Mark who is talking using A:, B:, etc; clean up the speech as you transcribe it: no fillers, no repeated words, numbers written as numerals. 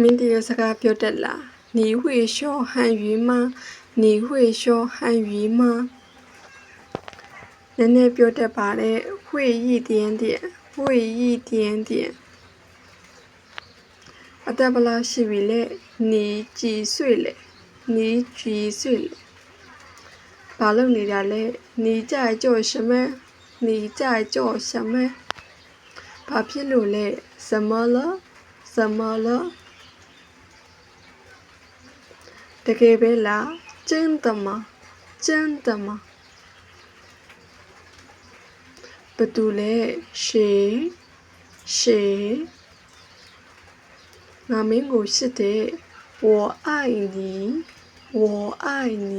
A: မင်းတရစကားပြောတတ်လား你会说汉语吗你会说汉语吗နည်းနည်းပြောတတ်ပါတယ်会一点点会一点点အသက်ဘယ်လောက်ရှိပြီလဲ你几岁လဲ你几岁လဲဘာလုပ်နေတာလဲ你在做什么你在做什么ဘာဖြစ်လို့လဲ怎么了怎么了တကယ်ပဲလား真的吗真的吗ဘယ်သူလဲ谁谁ငါမင်းကိုချစ်တယ်我爱你我爱你